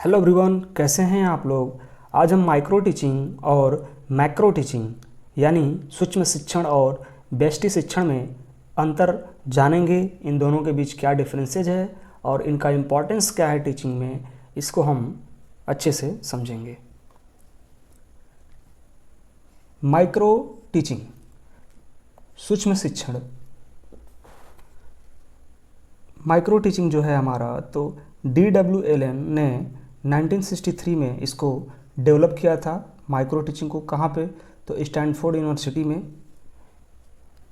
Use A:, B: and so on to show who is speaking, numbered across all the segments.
A: Hello everyone, कैसे हैं आप लोग। आज हम माइक्रो टीचिंग और मैक्रो टीचिंग यानी सूक्ष्म शिक्षण और व्यष्टि शिक्षण में अंतर जानेंगे। इन दोनों के बीच क्या डिफरेंसेज है और इनका इम्पोर्टेंस क्या है टीचिंग में, इसको हम अच्छे से समझेंगे। माइक्रो टीचिंग, सूक्ष्म शिक्षण। माइक्रो टीचिंग जो है हमारा, तो DW एलन ने 1963 में इसको डेवलप किया था। माइक्रो टीचिंग को कहाँ पे, तो स्टैनफोर्ड यूनिवर्सिटी में।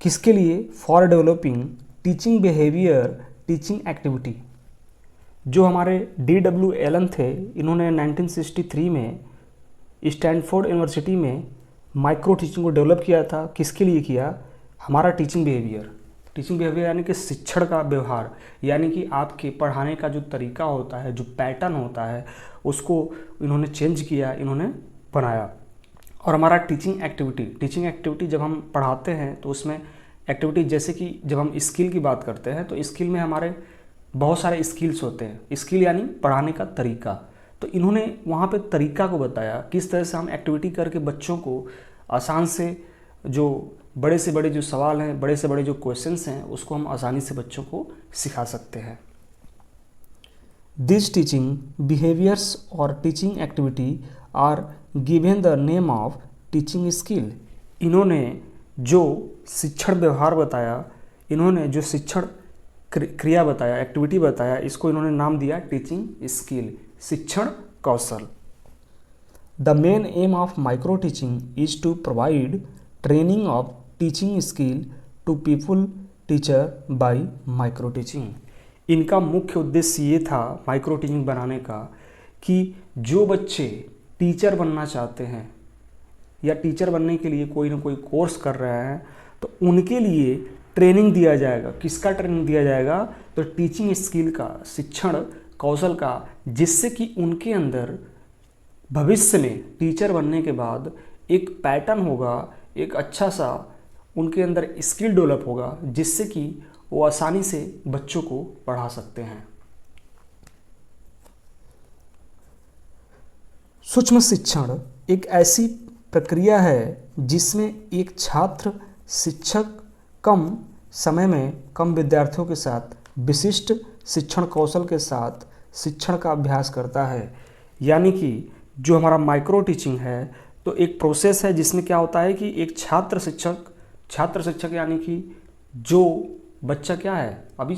A: किसके लिए? For developing teaching behaviour, teaching activity. जो हमारे DW एलन थे, इन्होंने 1963 में स्टैनफोर्ड यूनिवर्सिटी में माइक्रो टीचिंग को डेवलप किया था। किसके लिए किया? हमारा टीचिंग बिहेवियर। टीचिंग बिहेवियर यानी कि शिक्षण का व्यवहार, यानी कि आपके पढ़ाने का जो तरीका होता है, जो पैटर्न होता है, उसको इन्होंने चेंज किया, इन्होंने बनाया। और हमारा टीचिंग एक्टिविटी जब हम पढ़ाते हैं तो उसमें एक्टिविटी, जैसे कि जब हम स्किल की बात करते हैं तो स्किल में हमारे बहुत सारे स्किल्स होते हैं। स्किल यानी पढ़ाने का तरीका। तो इन्होंने वहाँ पे तरीका को बताया, किस तरह से हम एक्टिविटी करके बच्चों को आसान से, जो बड़े से बड़े जो सवाल हैं, बड़े से बड़े जो क्वेश्चंस हैं, उसको हम आसानी से बच्चों को सिखा सकते हैं। दिस टीचिंग बिहेवियर्स और teaching activity are given the name of teaching skill. इन्होंने जो शिक्षण व्यवहार बताया, इन्होंने जो शिक्षण क्रिया बताया, एक्टिविटी बताया, इसको इन्होंने नाम दिया टीचिंग स्किल, शिक्षण कौशल। The main aim of micro teaching is to provide training of teaching skill to people teacher by micro teaching. इनका मुख्य उद्देश्य ये था माइक्रो टीचिंग बनाने का कि जो बच्चे टीचर बनना चाहते हैं या टीचर बनने के लिए कोई ना कोई कोर्स कर रहे हैं, तो उनके लिए ट्रेनिंग दिया जाएगा। किसका ट्रेनिंग दिया जाएगा? तो टीचिंग स्किल का, शिक्षण कौशल का, जिससे कि उनके अंदर भविष्य में टीचर बनने के बाद एक पैटर्न होगा, एक अच्छा सा उनके अंदर स्किल डेवलप होगा, जिससे कि वो आसानी से बच्चों को पढ़ा सकते हैं। सूक्ष्म शिक्षण एक ऐसी प्रक्रिया है जिसमें एक छात्र शिक्षक कम समय में कम विद्यार्थियों के साथ विशिष्ट शिक्षण कौशल के साथ शिक्षण का अभ्यास करता है। यानी कि जो हमारा माइक्रो टीचिंग है, तो एक प्रोसेस है जिसमें क्या होता है कि एक छात्र शिक्षक यानी कि जो बच्चा क्या है, अभी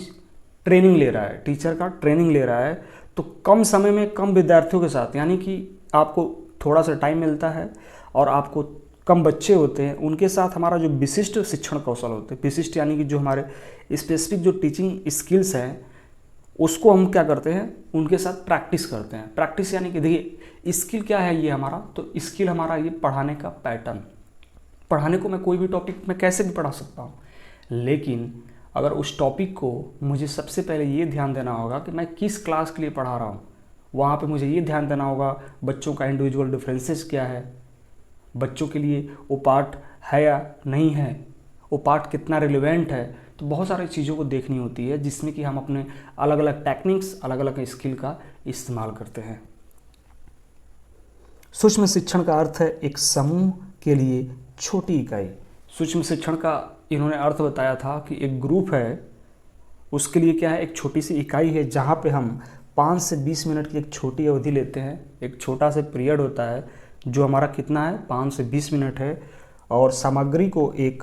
A: ट्रेनिंग ले रहा है, टीचर का ट्रेनिंग ले रहा है, तो कम समय में कम विद्यार्थियों के साथ, यानी कि आपको थोड़ा सा टाइम मिलता है और आपको कम बच्चे होते हैं, उनके साथ हमारा जो विशिष्ट शिक्षण कौशल होते हैं, विशिष्ट यानी कि जो हमारे स्पेसिफिक जो टीचिंग स्किल्स हैं, उसको हम क्या करते हैं, उनके साथ प्रैक्टिस करते हैं। प्रैक्टिस यानी कि देखिए स्किल क्या है ये हमारा, तो स्किल हमारा ये पढ़ाने का पैटर्न। पढ़ाने को मैं कोई भी टॉपिक में कैसे भी पढ़ा सकता हूँ, लेकिन अगर उस टॉपिक को मुझे सबसे पहले ये ध्यान देना होगा कि मैं किस क्लास के लिए पढ़ा रहा हूँ। वहाँ पे मुझे ये ध्यान देना होगा बच्चों का इंडिविजुअल डिफरेंसेस क्या है, बच्चों के लिए वो पार्ट है या नहीं है, वो पार्ट कितना रिलेवेंट है। तो बहुत सारी चीज़ों को देखनी होती है, जिसमें कि हम अपने अलग अलग टेक्निक्स, अलग अलग स्किल का इस्तेमाल करते हैं। सूक्ष्म शिक्षण का अर्थ है एक समूह के लिए छोटी इकाई। सूक्ष्म शिक्षण का इन्होंने अर्थ बताया था कि एक ग्रुप है, उसके लिए क्या है, एक छोटी सी इकाई है, जहाँ पे हम 5 से 20 मिनट की एक छोटी अवधि लेते हैं। एक छोटा सा पीरियड होता है जो हमारा कितना है, 5 से 20 मिनट है, और सामग्री को एक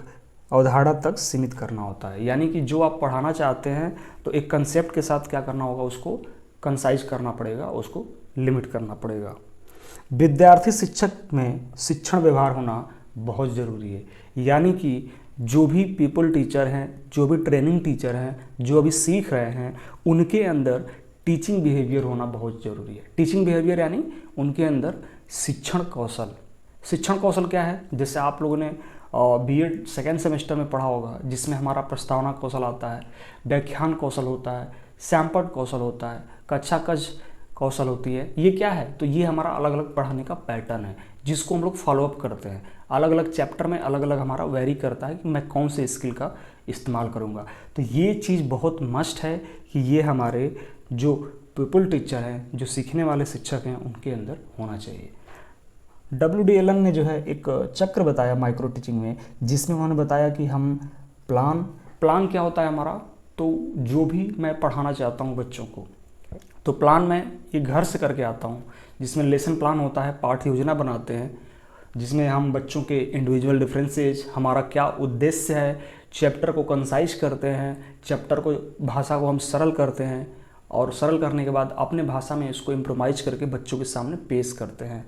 A: अवधारणा तक सीमित करना होता है। यानी कि जो आप पढ़ाना चाहते हैं, तो एक कंसेप्ट के साथ क्या करना होगा, उसको कंसाइज करना पड़ेगा, उसको लिमिट करना पड़ेगा। विद्यार्थी शिक्षक में शिक्षण व्यवहार होना बहुत ज़रूरी है। यानी कि जो भी पीपल टीचर हैं, जो भी ट्रेनिंग टीचर हैं, जो अभी सीख रहे हैं, उनके अंदर टीचिंग बिहेवियर होना बहुत ज़रूरी है। टीचिंग बिहेवियर यानी उनके अंदर शिक्षण कौशल। शिक्षण कौशल क्या है? जैसे आप लोगों ने BEd सेकेंड सेमेस्टर में पढ़ा होगा, जिसमें हमारा प्रस्तावना कौशल आता है, व्याख्यान कौशल होता है, सैंपल कौशल होता है, कक्षा कज कौशल होती है। ये क्या है? तो ये हमारा अलग अलग पढ़ाने का पैटर्न है, जिसको हम लोग फॉलोअप करते हैं। अलग अलग चैप्टर में अलग अलग हमारा वेरी करता है कि मैं कौन से स्किल का इस्तेमाल करूँगा। तो ये चीज़ बहुत मस्ट है कि ये हमारे जो पीपल टीचर हैं, जो सीखने वाले शिक्षक हैं, उनके अंदर होना चाहिए। डब्ल्यू एलन ने जो है एक चक्र बताया माइक्रो टीचिंग में, जिसमें उन्होंने बताया कि हम प्लान क्या होता है हमारा, तो जो भी मैं पढ़ाना चाहता हूँ बच्चों को, तो प्लान मैं ये घर से करके आता हूँ, जिसमें लेसन प्लान होता है, पाठ योजना बनाते हैं, जिसमें हम बच्चों के इंडिविजुअल डिफरेंसेस, हमारा क्या उद्देश्य है, चैप्टर को कंसाइज करते हैं, चैप्टर को भाषा को हम सरल करते हैं, और सरल करने के बाद अपने भाषा में इसको इम्प्रोवाइज करके बच्चों के सामने पेश करते हैं।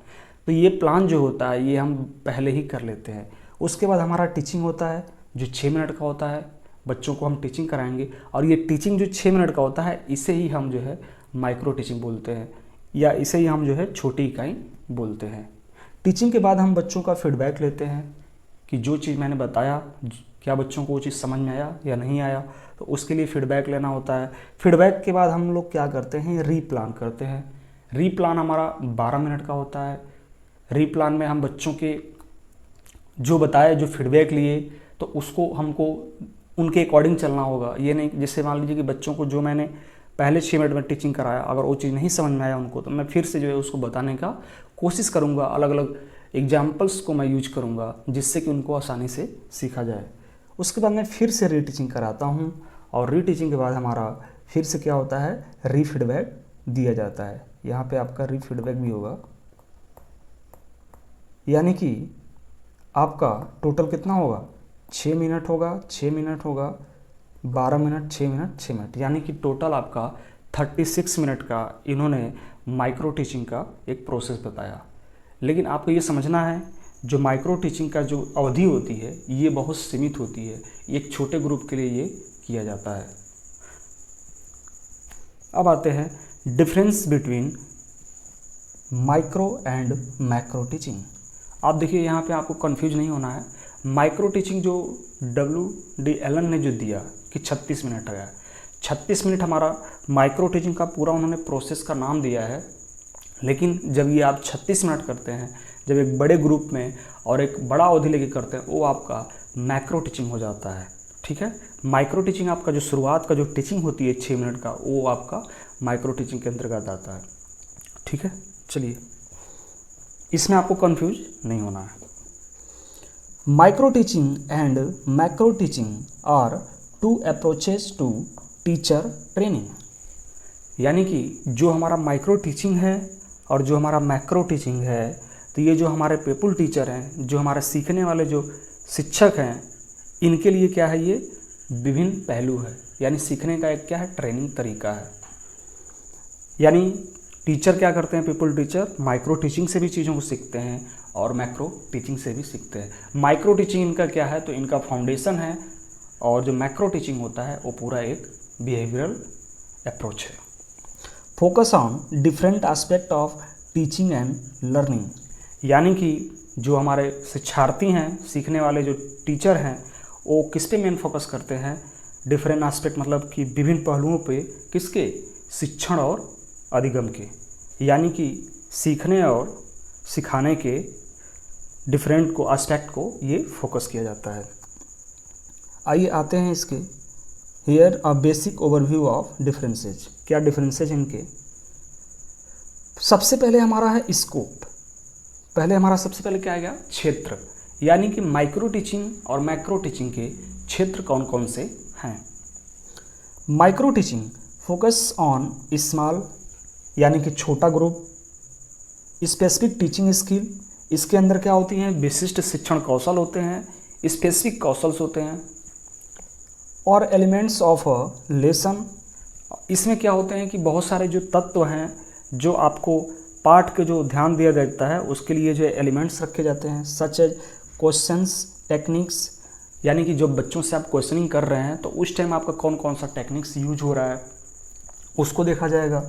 A: तो ये प्लान जो होता है ये हम पहले ही कर लेते हैं। उसके बाद हमारा टीचिंग होता है जो 6 मिनट का होता है, बच्चों को हम टीचिंग कराएंगे, और ये टीचिंग जो 6 मिनट का होता है इसे ही हम जो है माइक्रो टीचिंग बोलते हैं, या इसे ही हम जो है छोटी इकाई बोलते हैं। टीचिंग के बाद हम बच्चों का फीडबैक लेते हैं कि जो चीज़ मैंने बताया क्या बच्चों को वो चीज़ समझ में आया या नहीं आया, तो उसके लिए फीडबैक लेना होता है। फीडबैक के बाद हम लोग क्या करते हैं, रीप्लान करते हैं। रीप्लान हमारा 12 मिनट का होता है। रीप्लान में हम बच्चों के जो बताए, जो फीडबैक लिए, तो उसको हमको उनके अकॉर्डिंग चलना होगा। ये नहीं जैसे मान लीजिए कि बच्चों को जो मैंने पहले 6 मिनट में टीचिंग कराया, अगर वो चीज़ नहीं समझ में आया उनको, तो मैं फिर से जो है उसको बताने का कोशिश करूँगा, अलग अलग एग्जाम्पल्स को मैं यूज करूँगा, जिससे कि उनको आसानी से सीखा जाए। उसके बाद मैं फिर से रीटीचिंग कराता हूँ, और रीटीचिंग के बाद हमारा फिर से क्या होता है, रीफीडबैक दिया जाता है। यहाँ पे आपका रीफीडबैक भी होगा, यानी कि आपका टोटल कितना होगा, 6 मिनट होगा, 6 मिनट होगा, 12 मिनट, 6 मिनट, 6 मिनट, यानी कि टोटल आपका 36 मिनट का इन्होंने माइक्रो टीचिंग का एक प्रोसेस बताया। लेकिन आपको ये समझना है, जो माइक्रो टीचिंग का जो अवधि होती है ये बहुत सीमित होती है, एक छोटे ग्रुप के लिए ये किया जाता है। अब आते हैं difference between micro and macro teaching. आप देखिए यहाँ पे आपको कंफ्यूज नहीं होना है। माइक्रो टीचिंग जो डब्ल्यू एलन ने जो दिया कि 36 मिनट है, 36 मिनट हमारा माइक्रो टीचिंग का पूरा उन्होंने प्रोसेस का नाम दिया है। लेकिन जब ये आप 36 मिनट करते हैं, जब एक बड़े ग्रुप में और एक बड़ा अवधि लेके करते हैं, वो आपका मैक्रो टीचिंग हो जाता है। ठीक है, माइक्रो टीचिंग आपका जो शुरुआत का जो टीचिंग होती है 6 मिनट का, वो आपका माइक्रो टीचिंग के अंतर्गत आता है। ठीक है, चलिए इसमें आपको कंफ्यूज नहीं होना है। Micro teaching and macro teaching are two approaches to teacher training, यानी कि जो हमारा माइक्रो टीचिंग है और जो हमारा मैक्रो टीचिंग है, तो ये जो हमारे पीपल टीचर हैं, जो हमारे सीखने वाले जो शिक्षक हैं, इनके लिए क्या है, ये विभिन्न पहलू है, यानी सीखने का एक क्या है, ट्रेनिंग तरीका है। यानी टीचर क्या करते हैं, पीपल टीचर माइक्रो टीचिंग से भी चीज़ों को सीखते हैं और मैक्रो टीचिंग से भी सीखते हैं। माइक्रो टीचिंग इनका क्या है, तो इनका फाउंडेशन है, और जो मैक्रो टीचिंग होता है वो पूरा एक बिहेवियरल अप्रोच है। Focus on different aspect of teaching and learning, यानी कि जो हमारे शिक्षार्थी हैं, सीखने वाले जो टीचर हैं, वो किस पे मेन फोकस करते हैं, डिफरेंट एस्पेक्ट मतलब कि विभिन्न पहलुओं पे, किसके, शिक्षण और अधिगम के, यानी कि सीखने और सिखाने के डिफरेंट को एस्पेक्ट को ये फोकस किया जाता है। आइए आते हैं इसके, here a basic overview of differences. क्या डिफरेंसेज इनके, सबसे पहले हमारा है स्कोप। पहले हमारा सबसे पहले क्या आ गया, क्षेत्र, यानी कि माइक्रो टीचिंग और मैक्रो टीचिंग के क्षेत्र कौन कौन से हैं। Micro teaching focus on small, यानी कि छोटा ग्रुप, स्पेसिफिक टीचिंग स्किल, इसके अंदर क्या होती हैं, विशिष्ट शिक्षण कौशल होते हैं, स्पेसिफिक कौशल्स होते हैं, और एलिमेंट्स ऑफ अ लेसन, इसमें क्या होते हैं कि बहुत सारे जो तत्व हैं, जो आपको पाठ के जो ध्यान दिया जाता है उसके लिए जो एलिमेंट्स रखे जाते हैं, सच एज क्वेश्चंस टेक्निक्स, यानी कि जो बच्चों से आप क्वेश्चनिंग कर रहे हैं तो उस टाइम आपका कौन कौन सा टेक्निक्स यूज हो रहा है उसको देखा जाएगा।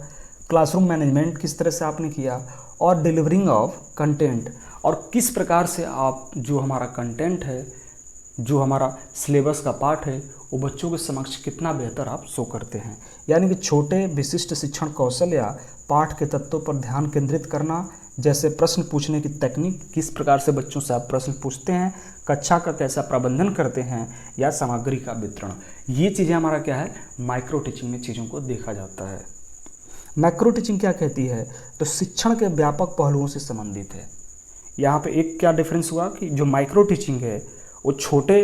A: क्लासरूम मैनेजमेंट किस तरह से आपने किया, और डिलीवरिंग ऑफ कंटेंट, और किस प्रकार से आप जो हमारा कंटेंट है, जो हमारा सिलेबस का पार्ट है, वो बच्चों के समक्ष कितना बेहतर आप शो करते हैं। यानी कि छोटे विशिष्ट शिक्षण कौशल या पाठ के तत्वों पर ध्यान केंद्रित करना, जैसे प्रश्न पूछने की तकनीक, किस प्रकार से बच्चों से आप प्रश्न पूछते हैं, कक्षा का कैसा प्रबंधन करते हैं, या सामग्री का वितरण, ये चीज़ें हमारा क्या है, माइक्रो टीचिंग में चीज़ों को देखा जाता है। मैक्रो टीचिंग क्या कहती है, तो शिक्षण के व्यापक पहलुओं से संबंधित है। यहाँ पे एक क्या डिफरेंस हुआ कि जो माइक्रो टीचिंग है वो छोटे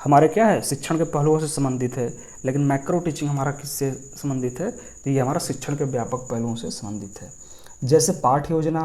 A: हमारे क्या है शिक्षण के पहलुओं से संबंधित है, लेकिन मैक्रो टीचिंग हमारा किससे संबंधित है, तो ये हमारा शिक्षण के व्यापक पहलुओं से संबंधित है। जैसे पाठ्य योजना,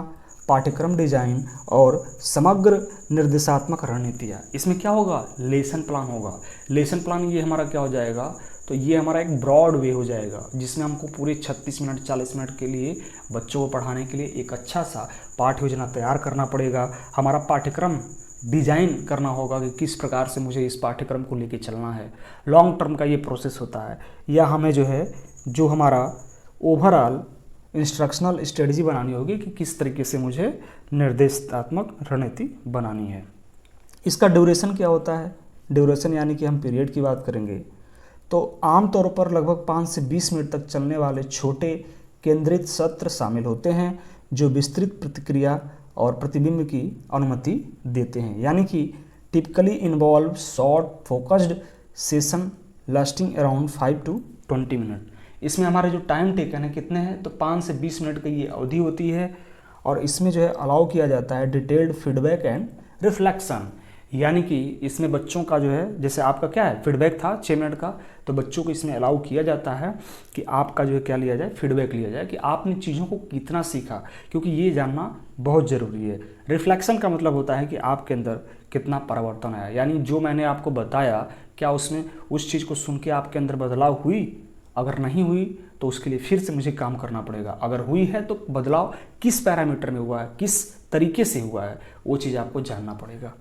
A: पाठ्यक्रम डिजाइन और समग्र निर्देशात्मक रणनीतियाँ। इसमें क्या होगा, लेसन प्लान होगा। लेसन प्लान ये हमारा क्या हो जाएगा, तो ये हमारा एक ब्रॉड वे हो जाएगा जिसमें हमको पूरे 36 मिनट 40 मिनट के लिए बच्चों को पढ़ाने के लिए एक अच्छा सा पाठ्य योजना तैयार करना पड़ेगा। हमारा पाठ्यक्रम डिजाइन करना होगा कि किस प्रकार से मुझे इस पाठ्यक्रम को लेके चलना है। लॉन्ग टर्म का ये प्रोसेस होता है। या हमें जो हमारा ओवरऑल इंस्ट्रक्शनल स्ट्रेटजी बनानी होगी कि किस तरीके से मुझे निर्देशात्मक रणनीति बनानी है। इसका ड्यूरेशन क्या होता है, ड्यूरेशन यानी कि हम पीरियड की बात करेंगे तो आमतौर पर लगभग 5 से 20 मिनट तक चलने वाले छोटे केंद्रित सत्र शामिल होते हैं जो विस्तृत प्रतिक्रिया और प्रतिबिंब की अनुमति देते हैं। यानी कि typically involve short focused session lasting around 5 to 20 minute. इसमें हमारे जो टाइम टेकन है कितने हैं, तो 5 से 20 मिनट की ये अवधि होती है और इसमें जो है अलाउ किया जाता है डिटेल्ड फीडबैक एंड रिफ्लेक्शन। यानी कि इसमें बच्चों का जो है, जैसे आपका क्या है फीडबैक था 6 मिनट का, तो बच्चों को इसमें अलाउ किया जाता है कि आपका जो है क्या लिया जाए, फीडबैक लिया जाए कि आपने चीज़ों को कितना सीखा, क्योंकि ये जानना बहुत ज़रूरी है। रिफ्लेक्शन का मतलब होता है कि आपके अंदर कितना परिवर्तन आया, यानी जो मैंने आपको बताया क्या उसमें उस चीज़ को सुन के आपके अंदर बदलाव हुई, अगर नहीं हुई तो उसके लिए फिर से मुझे काम करना पड़ेगा, अगर हुई है तो बदलाव किस पैरामीटर में हुआ है, किस तरीके से हुआ है, वो चीज़ आपको जानना पड़ेगा।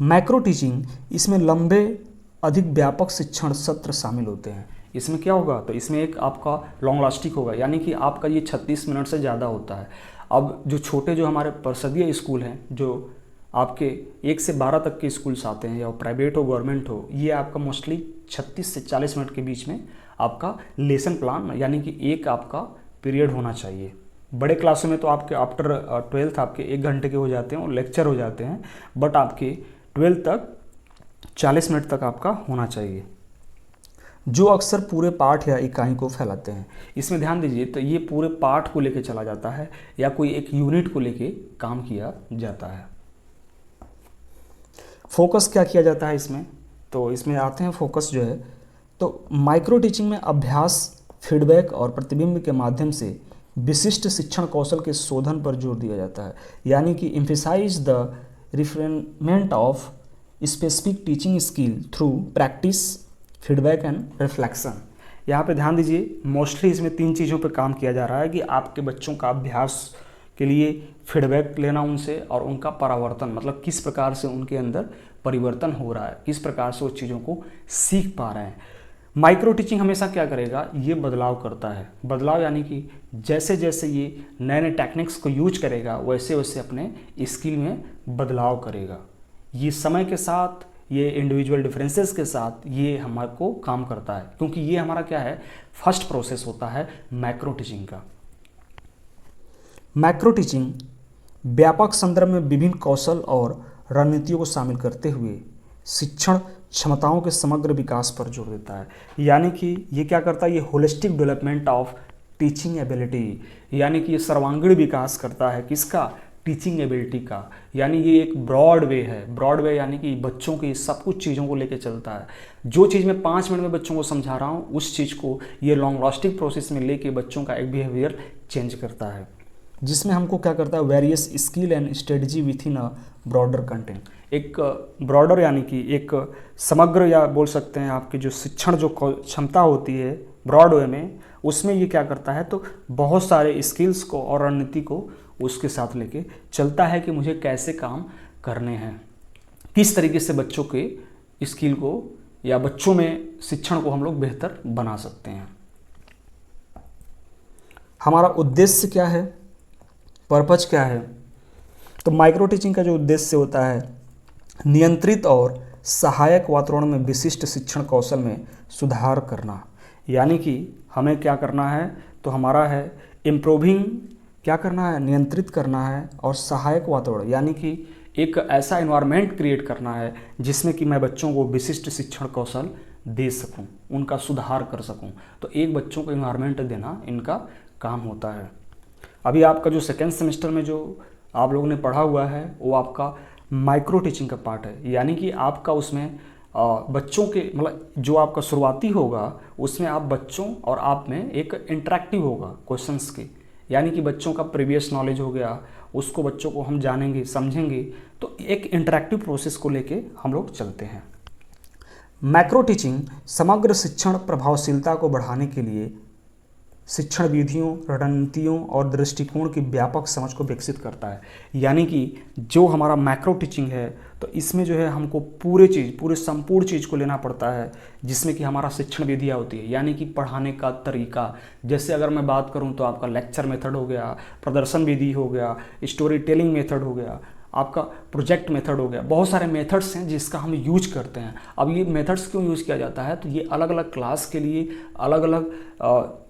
A: मैक्रो टीचिंग, इसमें लंबे अधिक व्यापक शिक्षण सत्र शामिल होते हैं। इसमें क्या होगा, तो इसमें एक आपका लॉन्ग लास्टिक होगा, यानी कि आपका ये 36 मिनट से ज़्यादा होता है। अब जो छोटे जो हमारे परिषदीय स्कूल हैं, जो आपके 1 से 12 तक के स्कूल्स आते हैं, या प्राइवेट हो गवर्नमेंट हो, ये आपका मोस्टली 36 से 40 मिनट के बीच में आपका लेसन प्लान यानी कि एक आपका पीरियड होना चाहिए। बड़े क्लासों में तो आपके आफ्टर 12th आपके 1 घंटे के हो जाते हैं और लेक्चर हो जाते हैं, बट आपके 12th तक 40 मिनट तक आपका होना चाहिए, जो अक्सर पूरे पाठ या इकाई को फैलाते हैं। इसमें ध्यान दीजिए, तो ये पूरे पाठ को लेके चला जाता है या कोई एक यूनिट को लेके काम किया जाता है। फोकस क्या किया जाता है इसमें, तो इसमें आते हैं फोकस जो है, तो माइक्रो टीचिंग में अभ्यास, फीडबैक और प्रतिबिंब के माध्यम से विशिष्ट शिक्षण कौशल के शोधन पर जोर दिया जाता है। यानी कि emphasize the refinement of specific teaching skill through practice, feedback and reflection. यहाँ पे ध्यान दीजिए, मोस्टली इसमें 3 चीज़ों पे काम किया जा रहा है कि आपके बच्चों का अभ्यास के लिए फीडबैक लेना उनसे, और उनका परावर्तन मतलब किस प्रकार से उनके अंदर परिवर्तन हो रहा है, किस प्रकार से वो चीज़ों को सीख पा रहे हैं। माइक्रो टीचिंग हमेशा क्या करेगा, ये बदलाव करता है। बदलाव यानी कि जैसे जैसे ये नए नए टेक्निक्स को यूज करेगा वैसे वैसे अपने स्किल में बदलाव करेगा। ये समय के साथ, ये इंडिविजुअल डिफरेंसेस के साथ ये हमारे को काम करता है, क्योंकि ये हमारा क्या है फर्स्ट प्रोसेस होता है मैक्रो टीचिंग का। मैक्रो टीचिंग व्यापक संदर्भ में विभिन्न कौशल और रणनीतियों को शामिल करते हुए शिक्षण क्षमताओं के समग्र विकास पर जोर देता है। यानी कि ये क्या करता है, ये holistic development of teaching ability, यानी कि ये सर्वांगीण विकास करता है किसका, टीचिंग एबिलिटी का। यानी ये एक ब्रॉड वे है। ब्रॉड वे यानी कि बच्चों की सब कुछ चीज़ों को लेकर चलता है। जो चीज़ मैं 5 मिनट में बच्चों को समझा रहा हूँ, उस चीज़ को ये लॉन्ग लास्टिंग प्रोसेस में लेके बच्चों का एक बिहेवियर चेंज करता है, जिसमें हमको क्या करता है various skill and strategy with in a broader content. एक ब्रॉडर यानी कि एक समग्र, या बोल सकते हैं आपकी जो शिक्षण जो क्षमता होती है ब्रॉड वे में, उसमें ये क्या करता है, तो बहुत सारे स्किल्स को और रणनीति को उसके साथ लेके चलता है कि मुझे कैसे काम करने हैं, किस तरीके से बच्चों के स्किल को या बच्चों में शिक्षण को हम लोग बेहतर बना सकते हैं। हमारा उद्देश्य क्या है, पर्पज क्या है, तो माइक्रो टीचिंग का जो उद्देश्य होता है नियंत्रित और सहायक वातावरण में विशिष्ट शिक्षण कौशल में सुधार करना। यानी कि हमें क्या करना है, तो हमारा है इम्प्रूविंग, क्या करना है, नियंत्रित करना है, और सहायक वातावरण यानी कि एक ऐसा एनवायरनमेंट क्रिएट करना है जिसमें कि मैं बच्चों को विशिष्ट शिक्षण कौशल दे सकूं। उनका सुधार कर सकूं। तो एक बच्चों को इन्वायरमेंट देना इनका काम होता है। अभी आपका जो सेकेंड सेमेस्टर में जो आप लोगों ने पढ़ा हुआ है वो आपका माइक्रो टीचिंग का पार्ट है, यानी कि आपका उसमें बच्चों के मतलब जो आपका शुरुआती होगा उसमें आप बच्चों और आप में एक इंटरेक्टिव होगा क्वेश्चंस के, यानी कि बच्चों का प्रीवियस नॉलेज हो गया, उसको बच्चों को हम जानेंगे समझेंगे, तो एक इंटरेक्टिव प्रोसेस को लेके हम लोग चलते हैं। मैक्रो टीचिंग समग्र शिक्षण प्रभावशीलता को बढ़ाने के लिए शिक्षण विधियों, रणनीतियों और दृष्टिकोण की व्यापक समझ को विकसित करता है। यानी कि जो हमारा मैक्रो टीचिंग है तो इसमें जो है हमको पूरे संपूर्ण चीज़ को लेना पड़ता है, जिसमें कि हमारा शिक्षण विधियाँ होती है, यानी कि पढ़ाने का तरीका। जैसे अगर मैं बात करूं तो आपका लेक्चर मेथड हो गया, प्रदर्शन विधि हो गया, स्टोरी टेलिंग मेथड हो गया, आपका प्रोजेक्ट मेथड हो गया, बहुत सारे मेथड्स हैं जिसका हम यूज करते हैं। अब ये मेथड्स क्यों यूज़ किया जाता है, तो ये अलग अलग क्लास के लिए, अलग अलग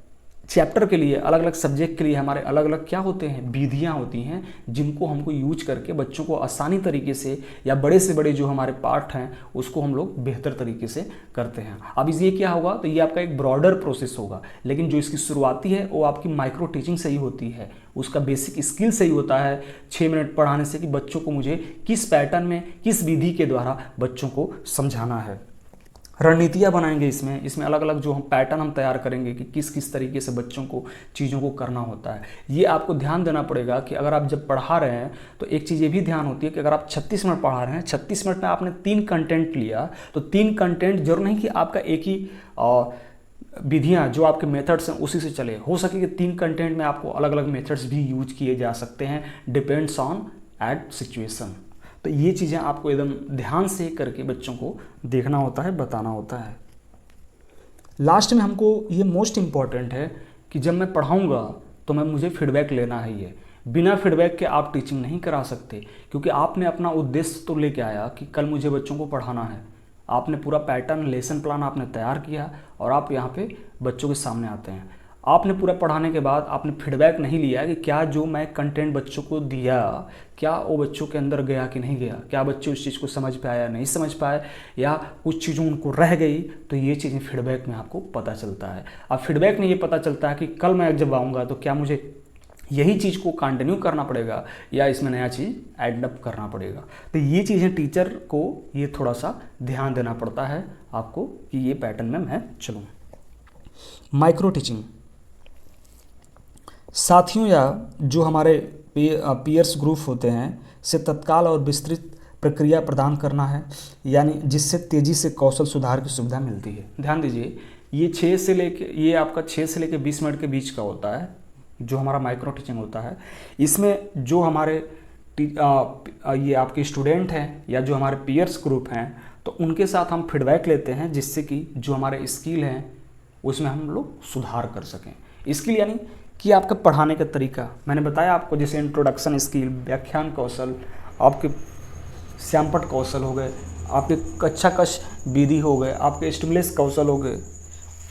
A: चैप्टर के लिए, अलग अलग सब्जेक्ट के लिए हमारे अलग अलग क्या होते हैं, विधियाँ होती हैं, जिनको हमको यूज करके बच्चों को आसानी तरीके से या बड़े से बड़े जो हमारे पार्ट हैं उसको हम लोग बेहतर तरीके से करते हैं। अब ये क्या होगा, तो ये आपका एक ब्रॉडर प्रोसेस होगा, लेकिन जो इसकी शुरुआती है वो आपकी माइक्रो टीचिंग से ही होती है, उसका बेसिक स्किल से ही होता है 6 मिनट पढ़ाने से, कि बच्चों को मुझे किस पैटर्न में, किस विधि के द्वारा बच्चों को समझाना है। रणनीतियाँ बनाएंगे इसमें अलग अलग जो हम पैटर्न हम तैयार करेंगे कि किस किस तरीके से बच्चों को चीज़ों को करना होता है। ये आपको ध्यान देना पड़ेगा कि अगर आप जब पढ़ा रहे हैं तो एक चीज़ ये भी ध्यान होती है कि अगर आप 36 मिनट पढ़ा रहे हैं, 36 मिनट में आपने 3 कंटेंट लिया, तो 3 कंटेंट जरूर नहीं कि आपका एक ही विधियाँ जो आपके मेथड्स हैं उसी से चले, हो सके कि 3 कंटेंट में आपको अलग अलग मेथड्स भी यूज किए जा सकते हैं, डिपेंड्स ऑन एट सिचुएशन। तो ये चीज़ें आपको एकदम ध्यान से करके बच्चों को देखना होता है, बताना होता है। लास्ट में हमको ये मोस्ट इम्पॉर्टेंट है कि जब मैं पढ़ाऊँगा तो मुझे फीडबैक लेना है। ये बिना फीडबैक के आप टीचिंग नहीं करा सकते, क्योंकि आपने अपना उद्देश्य तो लेके आया कि कल मुझे बच्चों को पढ़ाना है, आपने पूरा पैटर्न, लेसन प्लान आपने तैयार किया और आप यहाँ पे बच्चों के सामने आते हैं। आपने पूरा पढ़ाने के बाद आपने फीडबैक नहीं लिया कि क्या जो मैं कंटेंट बच्चों को दिया क्या वो बच्चों के अंदर गया कि नहीं गया, क्या बच्चे उस चीज़ को समझ पाए या नहीं समझ पाए, या कुछ चीज़ों उनको रह गई। तो ये चीज़ें फीडबैक में आपको पता चलता है। अब फीडबैक में ये पता चलता है कि कल मैं जब आऊँगा तो क्या मुझे यही चीज़ को कंटिन्यू करना पड़ेगा या इसमें नया चीज़ एड अप करना पड़ेगा। तो ये चीज़ें टीचर को ये थोड़ा सा ध्यान देना पड़ता है आपको कि ये पैटर्न में मैं चलूँ। माइक्रो टीचिंग साथियों या जो हमारे पीयर्स ग्रुप होते हैं से तत्काल और विस्तृत प्रक्रिया प्रदान करना है, यानी जिससे तेज़ी से कौशल सुधार की सुविधा मिलती है। ध्यान दीजिए, ये आपका 6 से लेके 20 मिनट के बीच का होता है जो हमारा माइक्रो टीचिंग होता है। इसमें जो हमारे ये आपके स्टूडेंट हैं या जो हमारे पीयर्स ग्रुप हैं तो उनके साथ हम फीडबैक लेते हैं, जिससे कि जो हमारे स्किल हैं उसमें हम लोग सुधार कर सकें। स्किल यानी कि आपका पढ़ाने का तरीका, मैंने बताया आपको, जैसे इंट्रोडक्शन स्किल, व्याख्यान कौशल, आपके श्यामपट कौशल हो गए, आपके कक्षा कश विधि हो गए, आपके स्टिमुलस कौशल हो गए,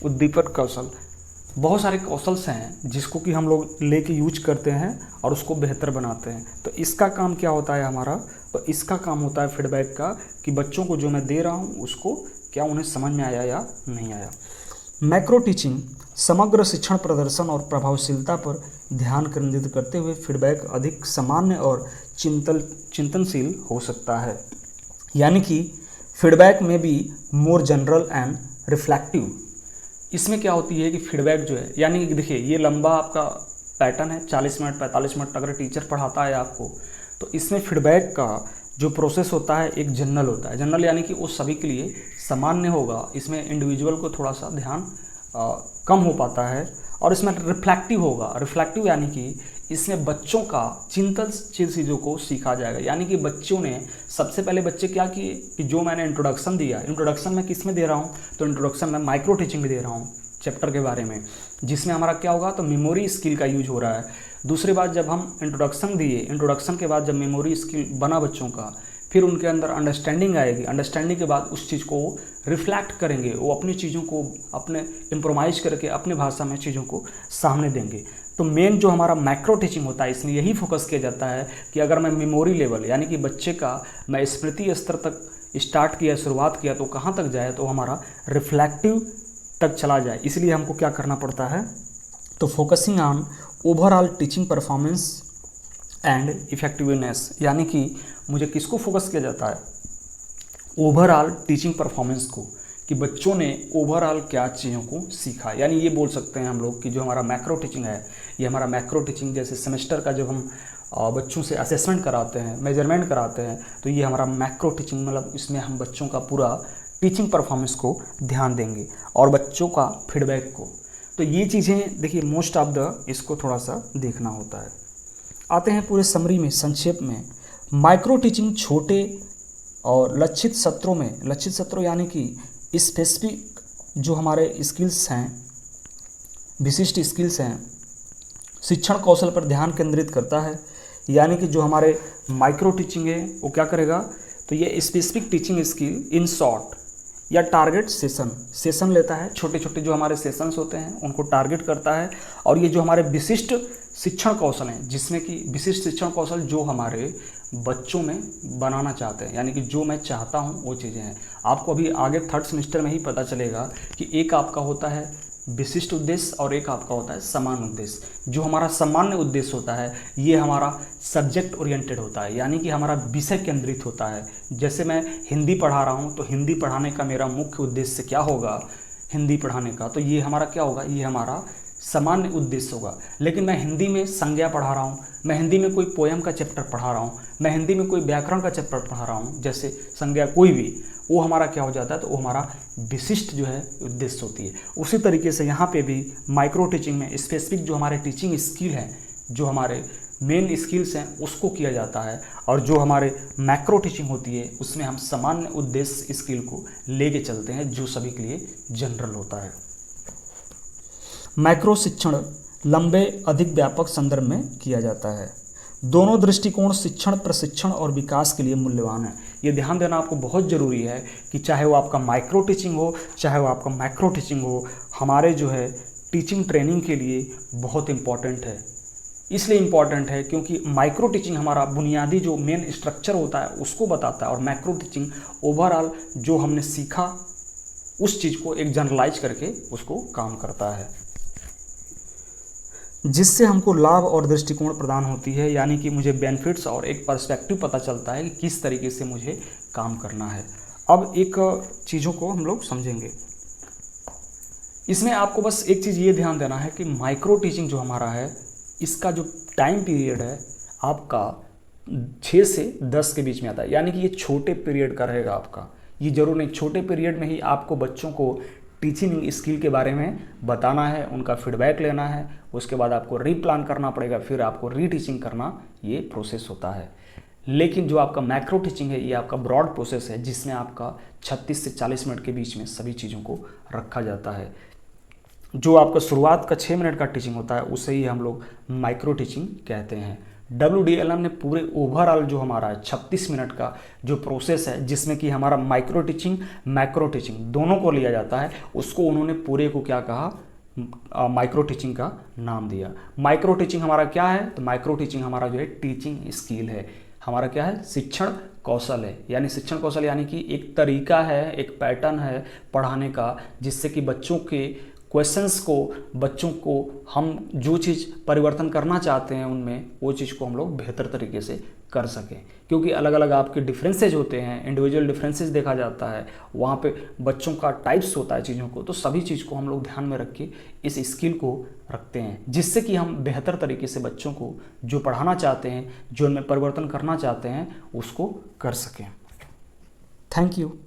A: उद्दीपक कौशल, बहुत सारे कौशल्स हैं जिसको कि हम लोग लेके यूज करते हैं और उसको बेहतर बनाते हैं। तो इसका काम क्या होता है हमारा, तो इसका काम होता है फीडबैक का, कि बच्चों को जो मैं दे रहा हूँ उसको क्या उन्हें समझ में आया या नहीं आया। मैक्रो टीचिंग समग्र शिक्षण प्रदर्शन और प्रभावशीलता पर ध्यान केंद्रित करते हुए फीडबैक अधिक सामान्य और चिंतनशील हो सकता है। यानी कि फीडबैक में भी मोर जनरल एंड रिफ्लेक्टिव। इसमें क्या होती है कि फीडबैक जो है, यानी कि देखिए ये लंबा आपका पैटर्न है, 40 मिनट 45 मिनट अगर टीचर पढ़ाता है आपको, तो इसमें फीडबैक का जो प्रोसेस होता है एक जनरल होता है। जनरल यानी कि वो सभी के लिए सामान्य होगा, इसमें इंडिविजुअल को थोड़ा सा ध्यान कम हो पाता है। और इसमें रिफ्लेक्टिव होगा। रिफ्लेक्टिव यानी कि इसमें बच्चों का चिंतनशील चीज़ों को सीखा जाएगा। यानी कि बच्चों ने सबसे पहले बच्चे क्या किए कि जो मैंने इंट्रोडक्शन दिया, इंट्रोडक्शन में किस में दे रहा हूँ, तो इंट्रोडक्शन में माइक्रो टीचिंग में दे रहा हूँ चैप्टर के बारे में, जिसमें हमारा क्या होगा, तो मेमोरी स्किल का यूज हो रहा है। दूसरी बात, जब हम इंट्रोडक्शन दिए, इंट्रोडक्शन के बाद जब मेमोरी स्किल बना बच्चों का, फिर उनके अंदर अंडरस्टैंडिंग आएगी। अंडरस्टैंडिंग के बाद उस चीज़ को रिफ्लेक्ट करेंगे, वो अपनी चीज़ों को अपने इम्प्रोवाइज करके अपने भाषा में चीज़ों को सामने देंगे। तो मेन जो हमारा मैक्रो टीचिंग होता है इसमें यही फोकस किया जाता है कि अगर मैं मेमोरी लेवल यानी कि बच्चे का मैं स्मृति स्तर तक स्टार्ट किया, शुरुआत किया, तो कहाँ तक जाए, तो हमारा रिफ्लेक्टिव तक चला जाए, इसलिए हमको क्या करना पड़ता है, तो focusing on overall teaching performance and effectiveness, यानी कि मुझे किसको फोकस किया जाता है, ओवरऑल टीचिंग परफॉर्मेंस को, कि बच्चों ने ओवरऑल क्या चीज़ों को सीखा। यानी ये बोल सकते हैं हम लोग कि जो हमारा मैक्रो टीचिंग है, ये हमारा मैक्रो टीचिंग जैसे सेमेस्टर का जब हम बच्चों से असेसमेंट कराते हैं, मेजरमेंट कराते हैं, तो ये हमारा मैक्रो टीचिंग, मतलब इसमें हम बच्चों का पूरा टीचिंग परफॉर्मेंस को ध्यान देंगे और बच्चों का फीडबैक को। तो ये चीज़ें देखिए मोस्ट ऑफ द इसको थोड़ा सा देखना होता है। आते हैं पूरे समरी में, संक्षेप में। माइक्रो टीचिंग छोटे और लक्षित सत्रों में, लक्षित सत्रों यानी कि स्पेसिफिक जो हमारे स्किल्स हैं, विशिष्ट स्किल्स हैं, शिक्षण कौशल पर ध्यान केंद्रित करता है। यानी कि जो हमारे माइक्रो टीचिंग है वो क्या करेगा, तो ये specific teaching skill in short या टारगेट सेशन लेता है, छोटे छोटे जो हमारे सेशंस होते हैं उनको टारगेट करता है। और ये जो हमारे विशिष्ट शिक्षण कौशल हैं, जिसमें कि विशिष्ट शिक्षण कौशल जो हमारे बच्चों में बनाना चाहते हैं, यानी कि जो मैं चाहता हूँ वो चीज़ें हैं। आपको अभी आगे 3rd सेमेस्टर में ही पता चलेगा कि एक आपका होता है विशिष्ट उद्देश्य और एक आपका होता है सामान्य उद्देश्य। जो हमारा सामान्य उद्देश्य होता है ये हमारा सब्जेक्ट ओरिएंटेड होता है, यानी कि हमारा विषय केंद्रित होता है। जैसे मैं हिंदी पढ़ा रहा हूँ तो हिंदी पढ़ाने का मेरा मुख्य उद्देश्य क्या होगा, हिंदी पढ़ाने का, तो ये हमारा क्या होगा, ये हमारा सामान्य उद्देश्य होगा। लेकिन मैं हिंदी में संज्ञा पढ़ा रहा हूँ, मैं हिंदी में कोई पोएम का चैप्टर पढ़ा रहा हूँ, मैं हिंदी में कोई व्याकरण का चैप्टर पढ़ा रहा हूँ, जैसे संज्ञा कोई भी, वो हमारा क्या हो जाता है, तो वो हमारा विशिष्ट जो है उद्देश्य होती है। उसी तरीके से यहाँ पे भी माइक्रो टीचिंग में स्पेसिफिक जो हमारे टीचिंग स्किल हैं, जो हमारे मेन स्किल्स हैं उसको किया जाता है। और जो हमारे मैक्रो टीचिंग होती है उसमें हम सामान्य उद्देश्य स्किल को लेके चलते हैं, जो सभी के लिए जनरल होता है। मैक्रो शिक्षण लंबे अधिक व्यापक संदर्भ में किया जाता है। दोनों दृष्टिकोण शिक्षण, प्रशिक्षण और विकास के लिए मूल्यवान है। ये ध्यान देना आपको बहुत ज़रूरी है कि चाहे वो आपका माइक्रो टीचिंग हो, चाहे वो आपका मैक्रो टीचिंग हो, हमारे जो है टीचिंग ट्रेनिंग के लिए बहुत इम्पॉर्टेंट है। इसलिए इम्पॉर्टेंट है क्योंकि माइक्रो टीचिंग हमारा बुनियादी जो मेन स्ट्रक्चर होता है उसको बताता है, और मैक्रो टीचिंग ओवरऑल जो हमने सीखा उस चीज़ को एक जनरलाइज करके उसको काम करता है, जिससे हमको लाभ और दृष्टिकोण प्रदान होती है। यानी कि मुझे बेनिफिट्स और एक पर्सपेक्टिव पता चलता है कि किस तरीके से मुझे काम करना है। अब एक चीज़ों को हम लोग समझेंगे। इसमें आपको बस एक चीज़ ये ध्यान देना है कि माइक्रो टीचिंग जो हमारा है इसका जो टाइम पीरियड है आपका 6 से 10 के बीच में आता है। यानी कि ये छोटे पीरियड का रहेगा आपका। ये जरूर नहीं, छोटे पीरियड में ही आपको बच्चों को टीचिंग स्किल के बारे में बताना है, उनका फीडबैक लेना है, उसके बाद आपको रीप्लान करना पड़ेगा, फिर आपको रीटीचिंग करना, ये प्रोसेस होता है। लेकिन जो आपका मैक्रो टीचिंग है ये आपका ब्रॉड प्रोसेस है, जिसमें आपका 36 से 40 मिनट के बीच में सभी चीज़ों को रखा जाता है। जो आपका शुरुआत का 6 मिनट का टीचिंग होता है उसे ही हम लोग माइक्रो टीचिंग कहते हैं। WDLM ने पूरे ओवरऑल जो हमारा 36 मिनट का जो प्रोसेस है, जिसमें कि हमारा माइक्रो टीचिंग मैक्रो टीचिंग दोनों को लिया जाता है, उसको उन्होंने पूरे को क्या कहा, माइक्रो टीचिंग का नाम दिया। माइक्रो टीचिंग हमारा क्या है, तो माइक्रो टीचिंग हमारा जो है टीचिंग स्किल है, हमारा क्या है, शिक्षण कौशल है। यानी शिक्षण कौशल यानी कि एक तरीका है, एक पैटर्न है पढ़ाने का, जिससे कि बच्चों के क्वेश्चंस को, बच्चों को हम जो चीज़ परिवर्तन करना चाहते हैं उनमें, वो चीज़ को हम लोग बेहतर तरीके से कर सकें। क्योंकि अलग अलग आपके डिफरेंसेज होते हैं, इंडिविजुअल डिफरेंसेस देखा जाता है, वहाँ पे बच्चों का टाइप्स होता है चीज़ों को, तो सभी चीज़ को हम लोग ध्यान में रख के इस स्किल को रखते हैं, जिससे कि हम बेहतर तरीके से बच्चों को जो पढ़ाना चाहते हैं, जो उनमें परिवर्तन करना चाहते हैं, उसको कर सकें। Thank you.